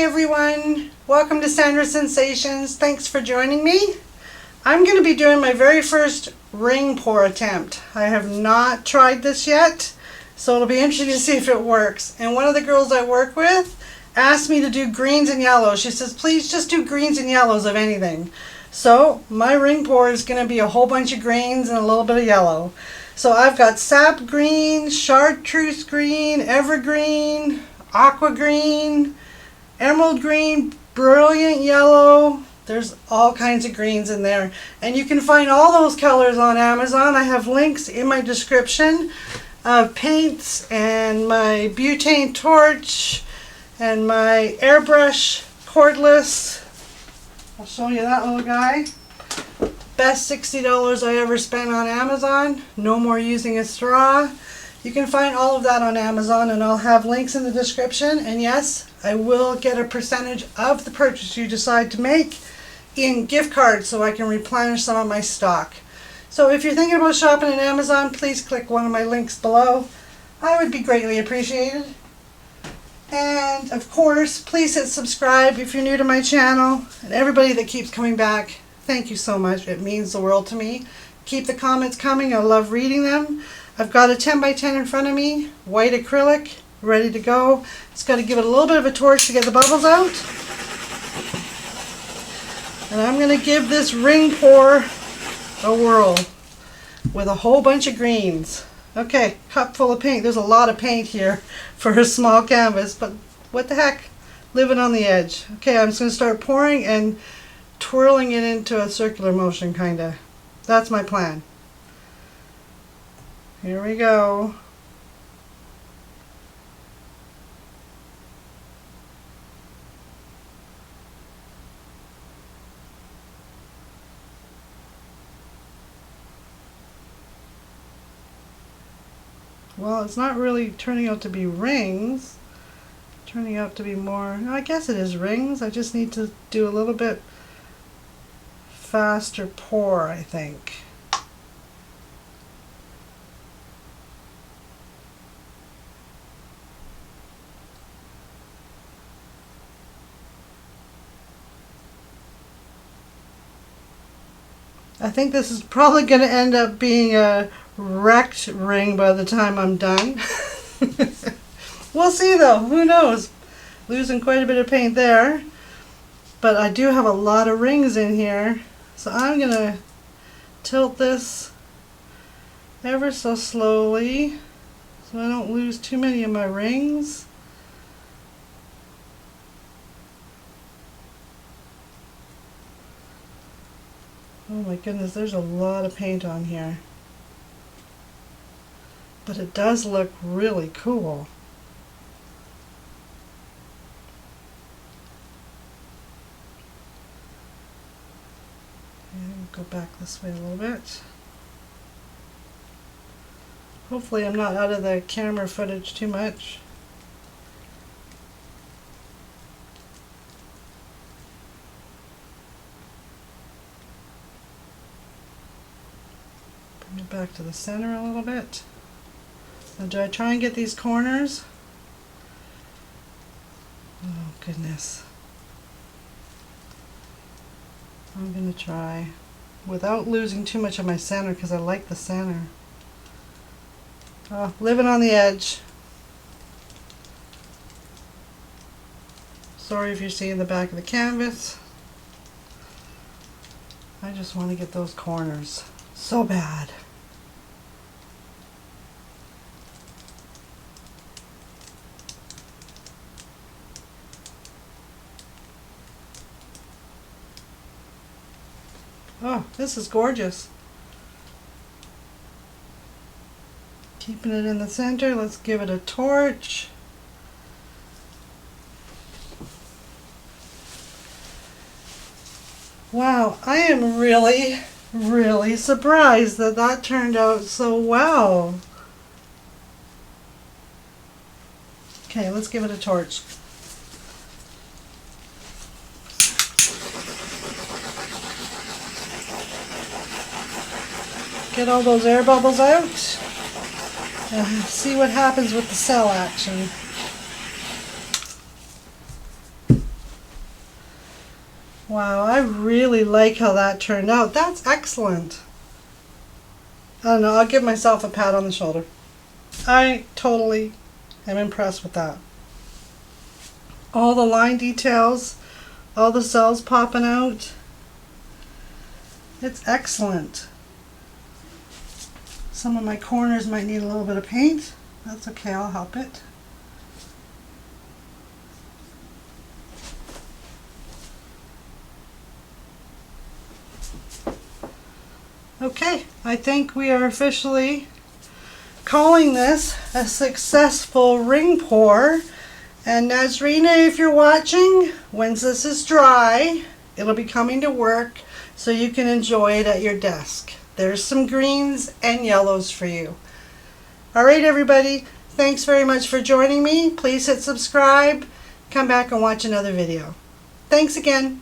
everyone, welcome to Sandra Sensations. Thanks for joining me. I'm going to be doing my very first ring pour attempt. I have not tried this yet, so it'll be interesting to see if it works. And one of the girls I work with asked me to do greens and yellows. She says, please just do greens and yellows of anything. So my ring pour is going to be a whole bunch of greens and a little bit of yellow. So I've got sap green, chartreuse green, evergreen, aqua green, emerald green, brilliant yellow. There's all kinds of greens in there. And you can find all those colors on Amazon. I have links in my description of paints and my butane torch and my airbrush cordless. I'll show you that little guy. Best $60 I ever spent on Amazon. No more using a straw. You can find all of that on Amazon, and I'll have links in the description. And yes, I will get a percentage of the purchase you decide to make in gift cards so I can replenish some of my stock. So if you're thinking about shopping on Amazon, please click one of my links below. I would be greatly appreciated. And of course, please hit subscribe if you're new to my channel. And everybody that keeps coming back, thank you so much. It means the world to me. Keep the comments coming. I love reading them. I've got a 10 by 10 in front of me, white acrylic, ready to go. Just got to give it a little bit of a torch to get the bubbles out. And I'm going to give this ring pour a whirl with a whole bunch of greens. Okay, cup full of paint. There's a lot of paint here for a small canvas, but what the heck? Living on the edge. Okay, I'm just going to start pouring and twirling it into a circular motion, kind of. That's my plan. Here we go. Well, it's not really turning out to be rings. It's turning out to be more, I guess it is rings. I just need to do a little bit faster pour, I think. I think this is probably going to end up being a wrecked ring by the time I'm done. We'll see though, who knows? Losing quite a bit of paint there. But I do have a lot of rings in here. So I'm going to tilt this ever so slowly so I don't lose too many of my rings. Oh my goodness, there's a lot of paint on here. But it does look really cool. And go back this way a little bit. Hopefully I'm not out of the camera footage too much. Bring it back to the center a little bit. Now, do I try and get these corners? Oh goodness. I'm going to try without losing too much of my center because I like the center. Oh, living on the edge. Sorry if you're seeing the back of the canvas. I just want to get those corners so bad. Oh, this is gorgeous. Keeping it in the center, let's give it a torch. Wow, I am really surprised that that turned out so well. Okay, let's give it a torch. Get all those air bubbles out and see what happens with the cell action. Wow, I really like how that turned out. That's excellent. I don't know, I'll give myself a pat on the shoulder. I totally am impressed with that. All the line details, all the cells popping out. It's excellent. Some of my corners might need a little bit of paint. That's okay, I'll help it. Okay, I think we are officially calling this a successful ring pour. And Nazrina, if you're watching, once this is dry, it'll be coming to work so you can enjoy it at your desk. There's some greens and yellows for you. All right, everybody, thanks very much for joining me. Please hit subscribe. Come back and watch another video. Thanks again.